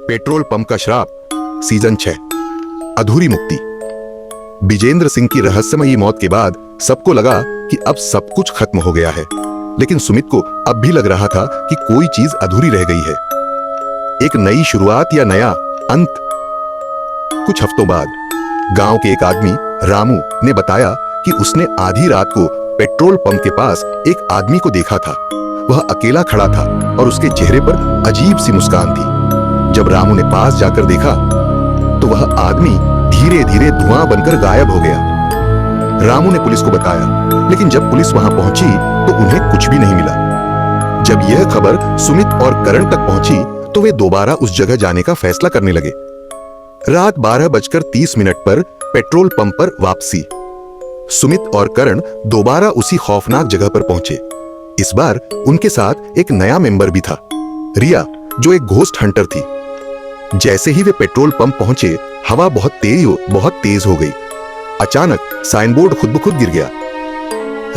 Petrol pump का श्राप season 6 अधूरी मुक्ति। विजेंद्र सिंह की रहस्यमयी मौत के बाद सबको लगा कि अब सब कुछ खत्म हो गया है, लेकिन सुमित को अब भी लग रहा था कि कोई चीज अधूरी रह गई है, एक नई शुरुआत या नया अंत। कुछ हफ्तों बाद गांव के एक आदमी रामू ने बताया कि उसने आधी रात को पेट्रोल पंप के पास एक आदमी को देखा था। वह अकेला खड़ा था और उसके चेहरे पर अजीब सी मुस्कान थी। जब रामू ने पास जाकर देखा तो वह आदमी धीरे धीरे धुआं बनकर गायब हो गया। रामू ने पुलिस को बताया, लेकिन जब पुलिस वहां पहुंची तो उन्हें कुछ भी नहीं मिला। जब यह खबर सुमित और करण तक पहुंची तो वे दोबारा उस जगह जाने का फैसला करने लगे। रात 12:30 पर पेट्रोल पंप पर वापसी। सुमित और करण दोबारा उसी खौफनाक जगह पर पहुंचे। इस बार उनके साथ एक नया मेंबर भी था, रिया, जो एक घोस्ट हंटर थी। जैसे ही वे पेट्रोल पंप पहुंचे, हवा बहुत तेज हो गई। अचानक साइन बोर्ड खुद ब खुद गिर गया।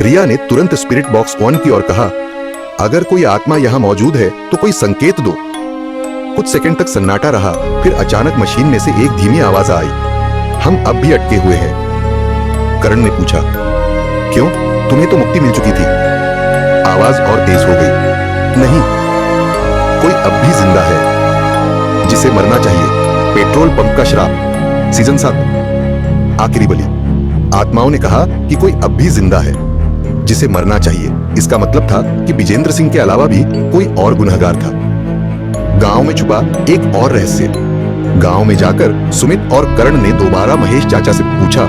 रिया ने तुरंत स्पिरिट बॉक्स ऑन की और कहा, अगर कोई आत्मा यहां मौजूद है तो कोई संकेत दो। कुछ सेकंड तक सन्नाटा रहा, फिर अचानक मशीन में से एक धीमी आवाज आई, हम अब भी अटके हुए हैं। करण ने पूछा, क्यों? तुम्हें तो मुक्ति मिल चुकी थी। आवाज और तेज हो गई, नहीं, कोई अब भी जिंदा है जिसे मरना चाहिए। पेट्रोल पंप का श्राप सीजन 7 आखिरी बलि। आत्माओं ने कहा कि कोई अब भी जिंदा है जिसे मरना चाहिए। इसका मतलब था कि विजेंद्र सिंह के अलावा भी कोई और गुनहगार था। गांव में छुपा एक और रहस्य। गांव में जाकर सुमित और करण ने दोबारा महेश चाचा से पूछा,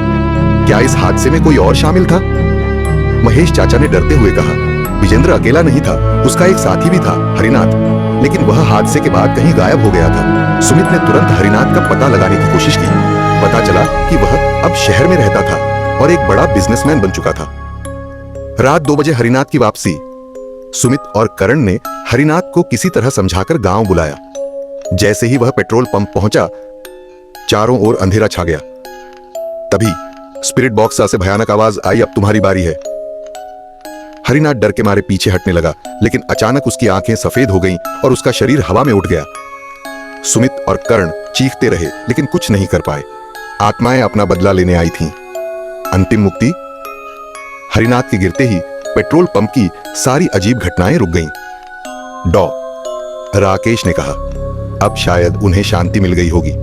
क्या इस हादसे में कोई और शामिल था? महेश चाचा ने डरते हुए कहा, विजेंद्र अकेला नहीं था, उसका एक साथी भी था, हरिनाथ, लेकिन वह हादसे के बाद कहीं गायब हो गया था। सुमित ने तुरंत हरिनाथ का पता लगाने की कोशिश की। पता चला कि वह अब शहर में रहता था और एक बड़ा बिजनेसमैन बन चुका था। रात 2 बजे हरिनाथ की वापसी। सुमित और करण ने हरिनाथ को किसी तरह समझाकर गांव बुलाया। जैसे ही वह पेट्रोल पंप पहुंचा, चारों ओर अंधेरा छा गया। तभी स्पिरिट बॉक्स से भयानक आवाज आई, अब तुम्हारी बारी है। हरिनाथ डर के मारे पीछे हटने लगा, लेकिन अचानक उसकी आंखें सफेद हो गईं और उसका शरीर हवा में उठ गया। सुमित और करण चीखते रहे, लेकिन कुछ नहीं कर पाए। आत्माएं अपना बदला लेने आई थीं। अंतिम मुक्ति। हरिनाथ के गिरते ही पेट्रोल पंप की सारी अजीब घटनाएं रुक गईं। डॉ राकेश ने कहा, अब शायद उन्हें शांति मिल गई होगी।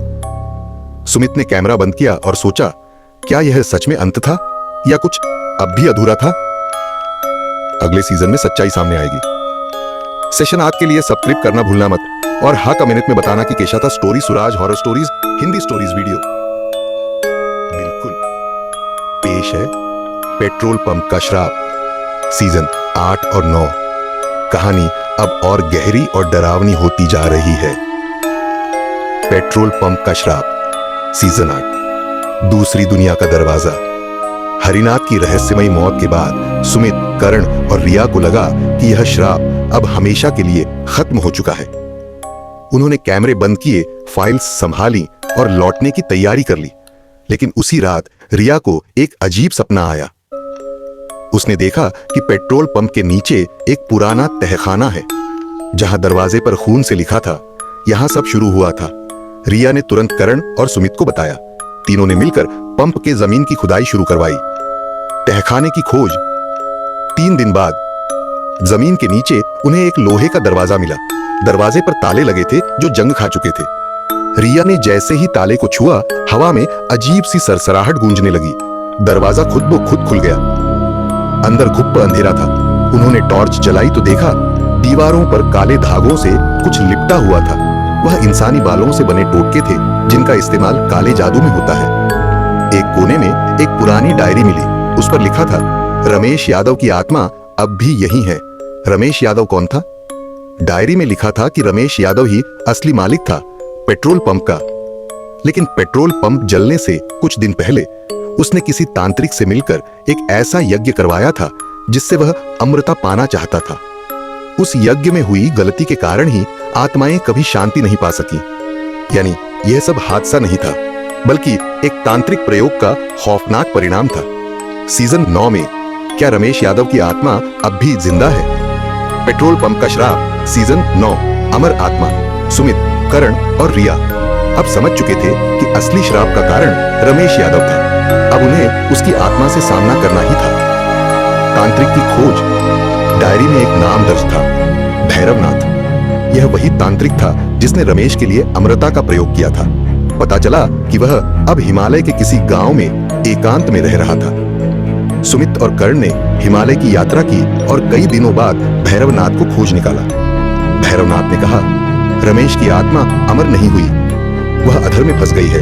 सुमित ने कैमरा बंद किया और सोचा, क्या यह सच में अंत था या कुछ अब भी अधूरा था? अगले सीजन में सच्चाई सामने आएगी। सेशन 8 के लिए सब्सक्राइब करना भूलना मत, और हाँ कमेंट में बताना कि कैसा था story Suraj horror stories Hindi stories video. बिल्कुल पेश है पेट्रोल पंप का श्राप सीजन 8 और 9। कहानी अब और गहरी और डरावनी होती जा रही है। पेट्रोल पंप का श्राप सीजन 8 दूसरी दुनिया का दरवाजा। हरिनाथ की रहस्यमयी मौत के बाद सुमित, करण और रिया को लगा कि यह श्राप अब हमेशा के लिए खत्म हो चुका है। उन्होंने कैमरे बंद किए, फाइल्स संभाली और लौटने की तैयारी कर ली। लेकिन उसी रात रिया को एक अजीब सपना आया। उसने देखा कि पेट्रोल पंप के नीचे एक पुराना तहखाना है, जहां दरवाजे पर खून से लिखा था, यहां सब शुरू हुआ था। रिया ने तुरंत करण और सुमित को बताया। तीनों ने मिलकर पंप के जमीन की खुदाई शुरू करवाई। तहखाने की खोज। 3 दिन बाद जमीन के नीचे उन्हें एक लोहे का दरवाजा मिला। दरवाजे पर ताले लगे थे जो जंग खा चुके थे। रिया ने जैसे ही ताले को छुआ, हवा में अजीब सी सरसराहट गूंजने लगी। दरवाजा खुद ब खुद खुल गया। अंदर घुप्प अंधेरा था। उन्होंने टॉर्च जलाई तो देखा दीवारों पर काले धागों से कुछ लिपटा हुआ था। वह इंसानी बालों से बने टोटके थे, जिनका इस्तेमाल काले जादू में होता है। एक कोने में एक पुरानी डायरी मिली। उस पर लिखा था, रमेश यादव की आत्मा अब भी यही है। रमेश यादव कौन था? डायरी में लिखा था कि रमेश यादव ही असली मालिक था पेट्रोल पंप का। लेकिन पेट्रोल पंप जलने से कुछ दिन पहले उसने किसी तांत्रिक से मिलकर एक ऐसा यज्ञ करवाया था जिससे वह अमृता पाना चाहता था। उस यज्ञ में हुई गलती के कारण ही आत्माएं कभी शांति नहीं पा सकी। यानी यह सब हादसा नहीं था, बल्कि एक तांत्रिक प्रयोग का खौफनाक परिणाम था। सीजन 9 में क्या रमेश यादव की आत्मा अब भी जिंदा है? पेट्रोल पंप का श्राप सीजन 9। अमर आत्मा। सुमित, करण और रिया अब समझ चुके थे कि असली श्राप का कारण रमेश यादव था। अब उन्हें उसकी आत्मा से सामना करना ही था। तांत्रिक की खोज। डायरी में एक नाम दर्ज था, भैरवनाथ। यह वही तांत्रिक था जिसने रमेश के लिए अमृता का प्रयोग किया था। पता चला कि वह अब हिमालय के किसी गांव में एकांत में रह रहा था। सुमित और कर्ण ने हिमालय की यात्रा की और कई दिनों बाद भैरवनाथ को खोज निकाला। भैरवनाथ ने कहा, रमेश की आत्मा अमर नहीं हुई, वह अधर में फंस गई है,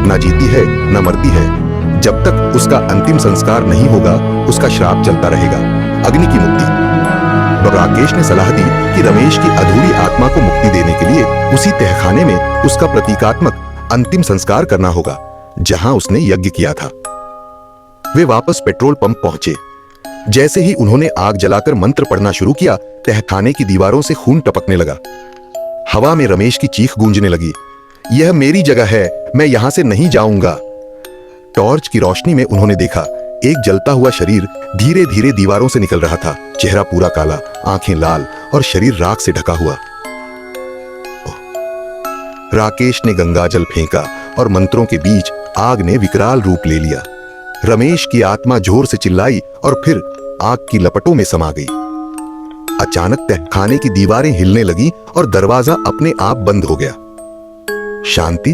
न जीती है न मरती है। जब तक उसका अंतिम संस्कार नहीं होगा उसका श्राप चलता रहेगा। अग्नि की मुक्ति। तो राकेश ने सलाह दी कि रमेश की अधूरी आत्मा को मुक्ति देने के लिए उसी तहखाने में उसका प्रतीकात्मक अंतिम संस्कार करना होगा जहां उसने यज्ञ किया था। वे वापस पेट्रोल पंप पहुंचे। जैसे ही उन्होंने आग जलाकर मंत्र पढ़ना शुरू किया, तहखाने की दीवारों से खून टपकने लगा। हवा में रमेश की चीख गूंजने लगी, यह मेरी जगह है, मैं यहां से नहीं जाऊंगा। टॉर्च की रोशनी में उन्होंने देखा एक जलता हुआ शरीर धीरे धीरे दीवारों से निकल रहा था। चेहरा पूरा काला, आंखें लाल और शरीर राख से ढका हुआ। राकेश ने गंगाजल फेंका और मंत्रों के बीच आग ने विकराल रूप ले लिया। रमेश की आत्मा जोर से चिल्लाई और फिर आग की लपटों में समा गई। अचानक तहखाने की दीवारें हिलने लगी और दरवाजा अपने आप बंद हो गया। शांति।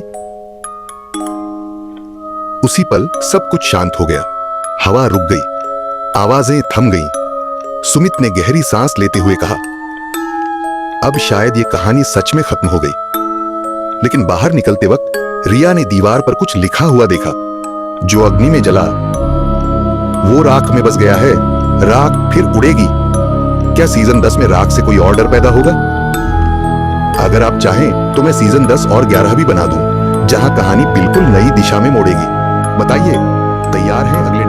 उसी पल सब कुछ शांत हो गया। हवा रुक गई, आवाजें थम गईं। सुमित ने गहरी सांस लेते हुए कहा, अब शायद ये कहानी सच में खत्म हो गई। लेकिन बाहर निकलते वक्त रिया ने दीवार पर कुछ लिखा हुआ देखा, जो अग्नि में जला वो राख में बस गया है, राख फिर उड़ेगी। क्या सीजन 10 में राख से कोई और डर पैदा होगा? अगर आप चाहें तो मैं सीजन 10 और 11 भी बना दूं, जहां कहानी बिल्कुल नई दिशा में मोड़ेगी। बताइए, तैयार हैं अगले